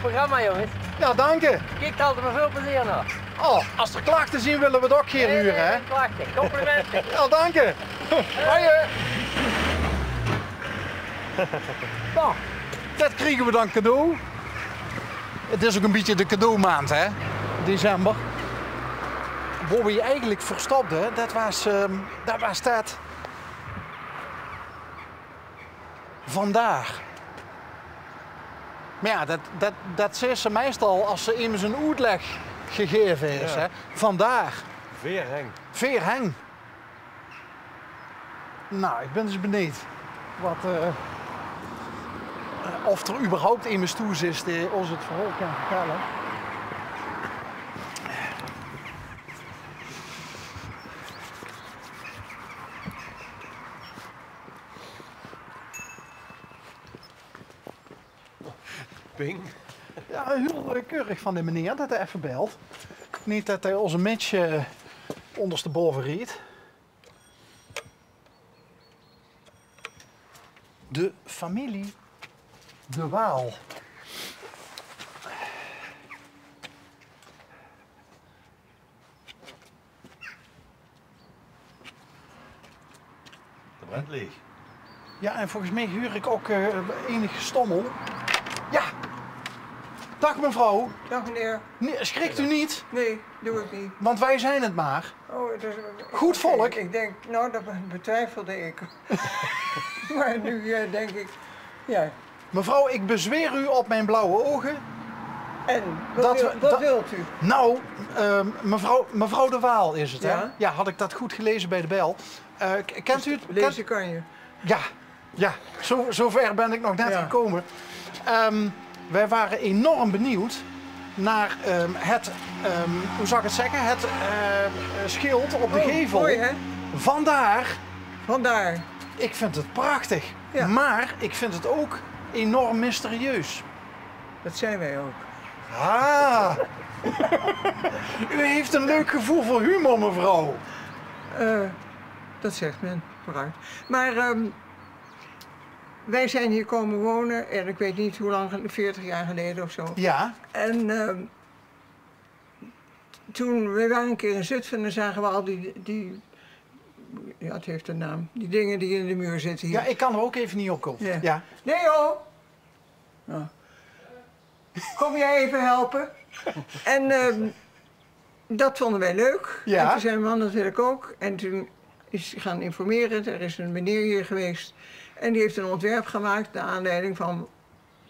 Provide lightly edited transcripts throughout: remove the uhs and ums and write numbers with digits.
Goed programma, jongens. Ja, dank je. Kijk altijd met veel plezier naar. Oh, als er klachten zien willen we het ook geen huren, hè? Geen klachten, complimenten. Ja, dank je. Hoi. Nou, dat kregen we dan cadeau. Het is ook een beetje de cadeaumaand, hè? December. Waar we je eigenlijk verstopten, dat was dat. Vandaag. Maar ja, dat zegt ze meestal als ze immers een uitleg gegeven is. Ja. Hè? Vandaag. Veerheng. Nou, ik ben dus benieuwd of er überhaupt immers toe is die ons het verhaal kan vertellen. Ping. Ja, heel keurig van de meneer dat hij even belt. Niet dat hij onze match ondersteboven riet. De familie De Waal. De brand leeg. Ja, en volgens mij huur ik ook enige stommel. Ja! Dag mevrouw. Dag meneer. Nee, schrikt u niet, Nee, doe ik niet. want wij zijn het maar. Oh, het is, Goed volk. Ik denk, nou dat betwijfelde ik. Maar nu denk ik, ja. Mevrouw, ik bezweer u op mijn blauwe ogen. En, Dat wat we- wilt u? Nou, mevrouw De Waal is het, hè? Ja? Ja, had ik dat goed gelezen bij de bel. Kent u het? Lezen kan je. Ja, zover ben ik nog net Ja. gekomen. Wij waren enorm benieuwd naar het, hoe zou ik het zeggen, het schild op de Oh, gevel. mooi hè? Vandaar, Vandaar. ik vind het prachtig, Ja. maar ik vind het ook enorm mysterieus. Dat zijn wij ook. Ah, u heeft een leuk gevoel voor humor, mevrouw. Dat zegt men, vooruit. Maar wij zijn hier komen wonen en ik weet niet hoe lang, 40 jaar geleden of zo. Ja, En toen, we waren een keer in Zutphen en zagen we al die, ja het heeft een naam, die dingen die in de muur zitten hier. ja, ik kan er ook even niet op komen. Ja. Ja. Nee joh! Nou. Kom jij even helpen? En dat vonden wij leuk. Ja. En toen zei mijn man, dat wil ik ook. En toen is hij gaan informeren. Er is een meneer hier geweest. En die heeft een ontwerp gemaakt naar aanleiding van...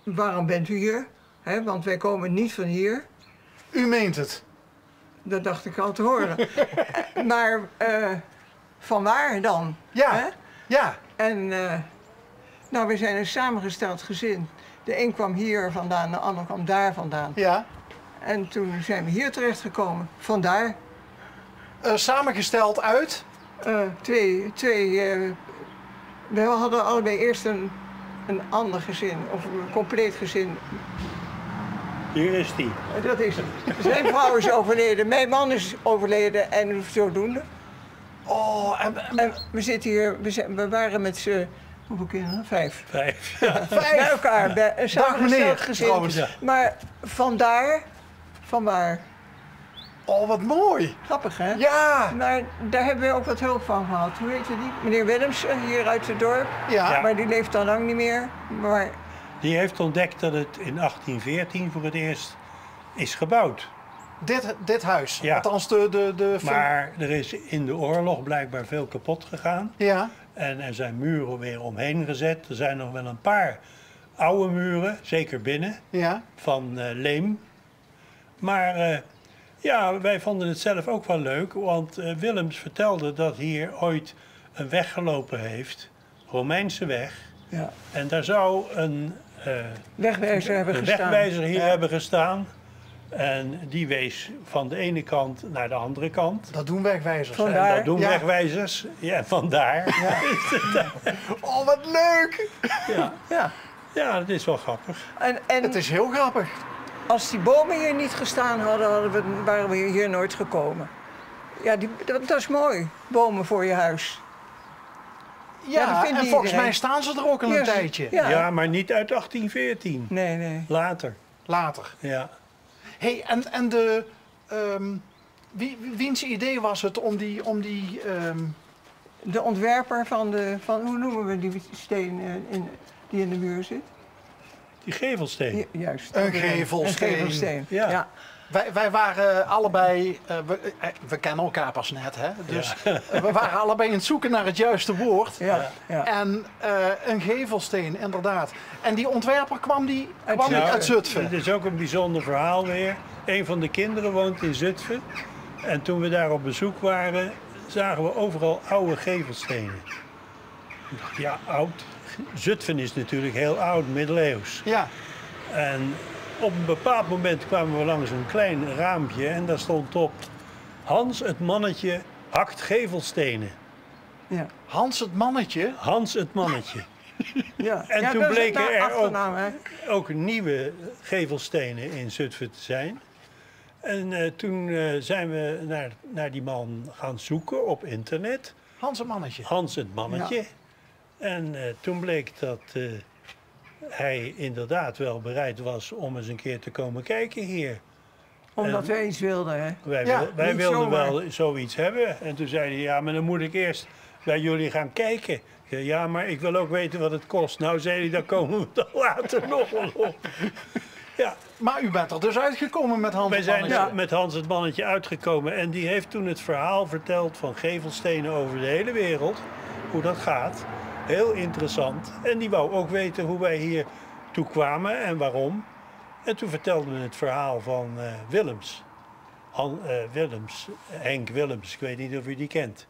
Waarom bent u hier? Hè, want wij komen niet van hier. U meent het. Dat dacht ik al te horen. Maar van waar dan? Ja, Hè? ja. En nou, we zijn een samengesteld gezin. De een kwam hier vandaan, de ander kwam daar vandaan. Ja. En toen zijn we hier terechtgekomen. Vandaar Samengesteld uit. we hadden allebei eerst een ander gezin, of een compleet gezin. Hier is die. Dat is het. Zijn vrouw is overleden, mijn man is overleden en zodoende. Oh, En we zitten hier, we waren met z'n, hoeveel kinderen? 5. 5. Bij elkaar, bij een Dag meneer, samengesteld gezin. trouwens. Ja. Maar vandaar, vanwaar. Oh, wat mooi. Grappig hè? Ja. Maar daar hebben we ook wat hulp van gehad. Hoe heette die? Meneer Willems, hier uit het dorp. Ja. Ja. Maar die leeft al lang niet meer. Maar Die heeft ontdekt dat het in 1814 voor het eerst is gebouwd. Dit huis. Ja. Althans de Maar er is in de oorlog blijkbaar veel kapot gegaan. Ja. En er zijn muren weer omheen gezet. Er zijn nog wel een paar oude muren, zeker binnen, Ja. van leem. Maar ja, wij vonden het zelf ook wel leuk, want Willems vertelde dat hier ooit een weg gelopen heeft, Romeinse weg. ja, En daar zou een wegwijzer hebben gestaan. wegwijzer hier Ja. hebben gestaan. En die wees van de ene kant naar de andere kant. Dat doen wegwijzers. hè? Vandaar. En dat doen Ja. wegwijzers. Ja, vandaar. Oh, wat leuk. Ja. Ja. Ja, dat is wel grappig. En Het is heel grappig. als die bomen hier niet gestaan hadden, waren we hier nooit gekomen. Ja, dat is mooi. Bomen voor je huis. Ja, dat Ja, vindt en niet volgens iedereen. mij staan ze er ook al een Ja, tijdje. ja. Ja, maar niet uit 1814. Nee, nee. Later. Later. Ja. Hey, en de... wiens idee was het om die De ontwerper van hoe noemen we die steen die in de muur zit? Die gevelsteen. Juist. Een gevelsteen. Een gevelsteen, Ja. ja. Wij waren allebei, we kennen elkaar pas net, hè? Dus we waren allebei aan het zoeken naar het juiste woord. Ja, ja. En een gevelsteen, inderdaad. En die ontwerper kwam Uit uit Zutphen. Het is ook een bijzonder verhaal weer. Een van de kinderen woont in Zutphen. En toen we daar op bezoek waren, zagen we overal oude gevelstenen. Ja, oud. Zutphen is natuurlijk heel oud, middeleeuws. Ja, En op een bepaald moment kwamen we langs een klein raampje en daar stond op: Hans het mannetje hakt gevelstenen. Ja. Hans het mannetje. Hans het mannetje. Ja. En Ja, toen dat is bleken de er achternaam, hè? ook nieuwe gevelstenen in Zutphen te zijn. En toen zijn we naar die man gaan zoeken op internet. Hans het mannetje. Hans het mannetje. Ja. En toen bleek dat hij inderdaad wel bereid was om eens een keer te komen kijken hier. Omdat wij iets wilden, hè? Wij, Ja, wij niet wilden zomaar. wel zoiets hebben. En toen zei hij, ja, maar dan moet ik eerst bij jullie gaan kijken. Ik zei, ja, maar ik wil ook weten wat het kost. Nou, zei hij, daar komen we dan later nog wel op. Ja, Maar u bent er dus uitgekomen met Hans wij het zijn mannetje. met Hans het mannetje uitgekomen. En die heeft toen het verhaal verteld van gevelstenen over de hele wereld. Hoe dat gaat. Heel interessant. En die wou ook weten hoe wij hier toe kwamen en waarom. En toen vertelden we het verhaal van Willems. Henk Willems, ik weet niet of u die kent.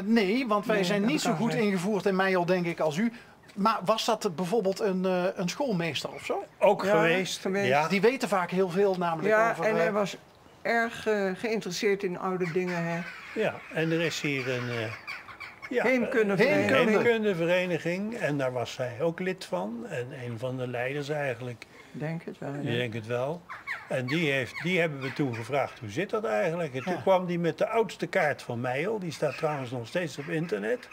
Nee, want wij Nee, zijn dat niet zo kan goed zijn. ingevoerd in Meijel, denk ik, als u. Maar was dat bijvoorbeeld een schoolmeester of zo? Ook Ja, geweest. geweest. Ja. Die weten vaak heel veel namelijk Ja, over... en hij was erg geïnteresseerd in oude dingen, hè? Ja, en er is hier een Heemkundevereniging. heemkundevereniging. En daar was hij ook lid van. En een van de leiders eigenlijk. Denk het wel, Ik ja. denk het wel. En die hebben we toen gevraagd, hoe zit dat eigenlijk? En toen Ja. kwam die met de oudste kaart van Meijel. Die staat trouwens nog steeds op internet.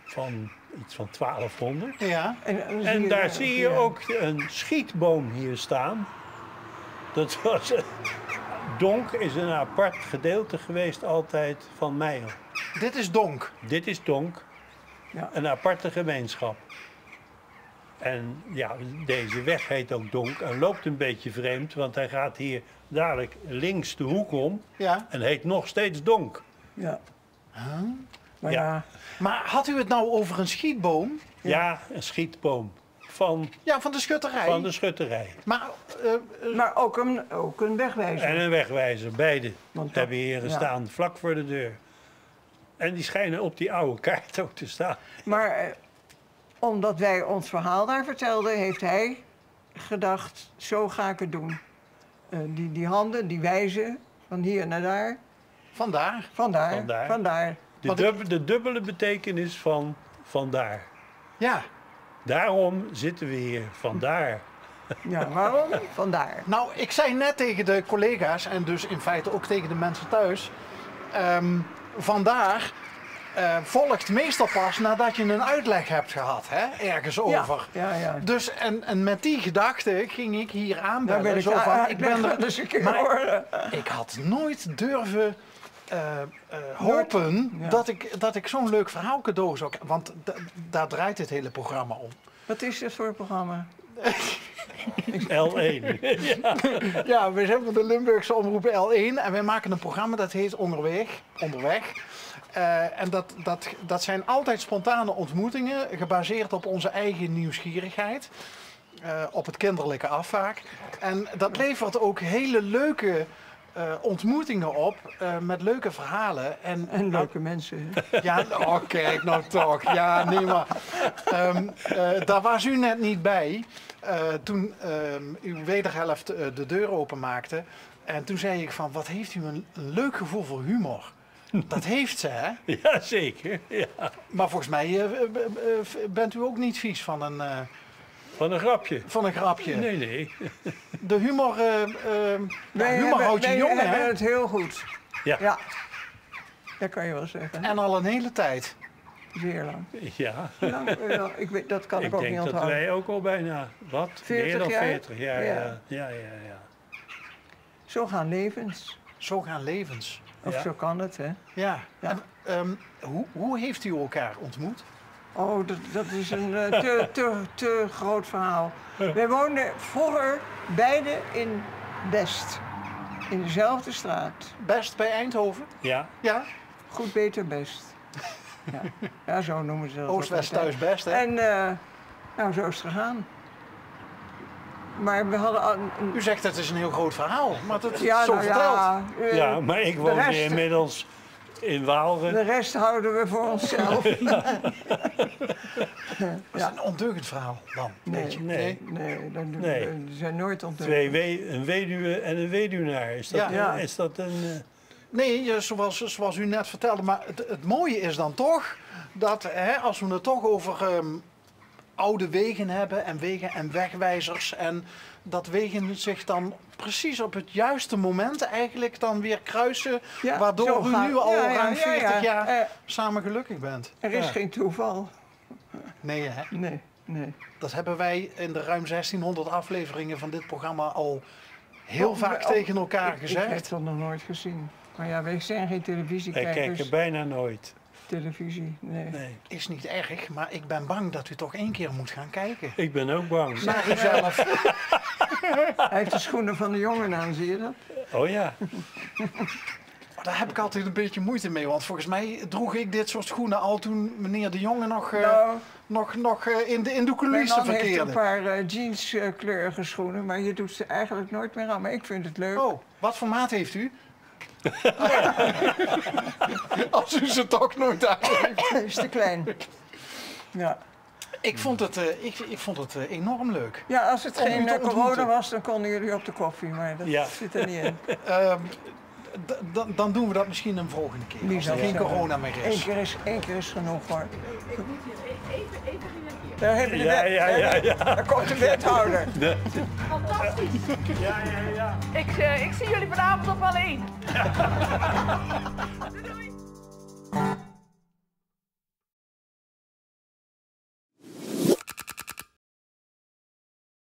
Van iets van 1200. Ja, En daar zie je ook een schietboom hier staan. Dat was... Donk is een apart gedeelte geweest altijd van Meijel. dit is Donk. Dit is Donk. Ja. Een aparte gemeenschap. En ja, deze weg heet ook Donk en loopt een beetje vreemd, want hij gaat hier dadelijk links de hoek om Ja. en heet nog steeds Donk. Ja. Maar Ja. ja, Maar had u het nou over een schietboom? Ja, een schietboom van Ja, van de schutterij. de schutterij. Maar maar ook een wegwijzer. En een wegwijzer, beide Want dat- hebben hier gestaan, vlak voor de deur. En die schijnen op die oude kaart ook te staan. Maar omdat wij ons verhaal daar vertelden, heeft hij gedacht, zo ga ik het doen. Die handen, die wijzen, van hier naar daar, vandaar. vandaar, Vandaar. vandaar. De dubbele betekenis van vandaar. Ja. Daarom zitten we hier, vandaar. Ja, waarom? Vandaar. Nou, ik zei net tegen de collega's en dus in feite ook tegen de mensen thuis. Vandaar volgt meestal pas nadat je een uitleg hebt gehad, hè, ergens over. Ja. Dus en met die gedachte ging ik hier Daar aanbellen. ben ik, zo van, ik ben er, dus een keer maar horen. ik had nooit durven hopen Ja. dat ik zo'n leuk verhaal cadeau zou krijgen. Want daar draait het hele programma om. Wat is dit voor een programma? L1. Ja, we zijn van de Limburgse Omroep L1 en wij maken een programma dat heet Onderweg. En dat zijn altijd spontane ontmoetingen, gebaseerd op onze eigen nieuwsgierigheid. Op het kinderlijke af vaak. En dat levert ook hele leuke ontmoetingen op met leuke verhalen. En leuke mensen. Ja, oh, kijk nou toch. Ja, nee, maar daar was u net niet bij. Toen uw wederhelft de deur openmaakte. En toen zei ik van, wat heeft u een leuk gevoel voor humor. Dat heeft ze, hè? Ja, zeker. Ja. Maar volgens mij bent u ook niet vies van een Van een grapje. grapje. Nee. De humor, humor houdt je jong, wij hebben hè? het heel goed. Ja. Ja, dat kan je wel zeggen. En al een hele tijd. Zeer lang. Ja. Lang, ik weet, dat kan ik ook denk niet dat onthouden. wij ook al bijna, wat? 40 meer dan jaar? 40 jaar. Ja. Ja. Zo gaan levens. Zo gaan levens. Of Ja. zo kan het, hè? Ja. Ja. En, hoe heeft u elkaar ontmoet? Oh, dat is een te groot verhaal. Wij woonden vroeger beide in Best. In dezelfde straat. Best bij Eindhoven? Ja. Ja. Goed, beter, best. Ja, ja zo noemen ze dat. Oost-West ook altijd. thuis best, hè? En nou, zo is het gegaan. Maar we hadden al U zegt het is een heel groot verhaal, maar het is ja, zo nou verteld. ja, Ja, maar ik de woon rest- inmiddels in de Waalre. rest houden we voor onszelf. Dat is een ondeugend verhaal dan. weet je. Nee. Nee. Die zijn nooit ontdekt. Een weduwe en een weduwnaar. Is dat, Ja. is dat een... Nee, zoals u net vertelde, maar het mooie is dan toch dat als we het toch over oude wegen hebben en wegen en wegwijzers en dat wegen zich dan precies op het juiste moment eigenlijk dan weer kruisen, Ja, zo waardoor u gaat- nu al ja, ja, ruim ja, 40 ja. jaar samen gelukkig bent. Er is Ja. geen toeval. Nee, hè? Nee. Dat hebben wij in de ruim 1600 afleveringen van dit programma al heel vaak Oh, tegen elkaar Ik heb gezegd. dat nog nooit gezien. Maar ja, wij zijn geen Wij televisiekijkers. kijken bijna nooit. Televisie, nee. Nee. Is niet erg, maar ik ben bang dat u toch één keer moet gaan kijken. Ik ben ook bang. Naar uzelf. Hij heeft de schoenen van de jongen aan, zie je dat? Oh ja. Maar daar heb ik altijd een beetje moeite mee, want volgens mij droeg ik dit soort schoenen al toen meneer de Jonge nog in de Mijn coulissen man heeft verkeerde. een paar jeanskleurige schoenen, maar je doet ze eigenlijk nooit meer aan. Maar ik vind het leuk. Oh, wat voor maat heeft u? Als u ze toch nooit aan heeft. Hij is te klein. Ja, Ik vond het enorm leuk. ja als het Om u geen te ontmoeten. corona was, dan konden jullie op de koffie. Maar dat Ja. zit er niet in. Dan doen we dat misschien een volgende keer. Wie Als er zou geen zeggen? corona meer is. Eén keer is genoeg hoor. Daar heb je de Ja, wet- ja. Daar komt de wethouder. Fantastisch. Ja. Ik zie jullie vanavond op wel één. Doei.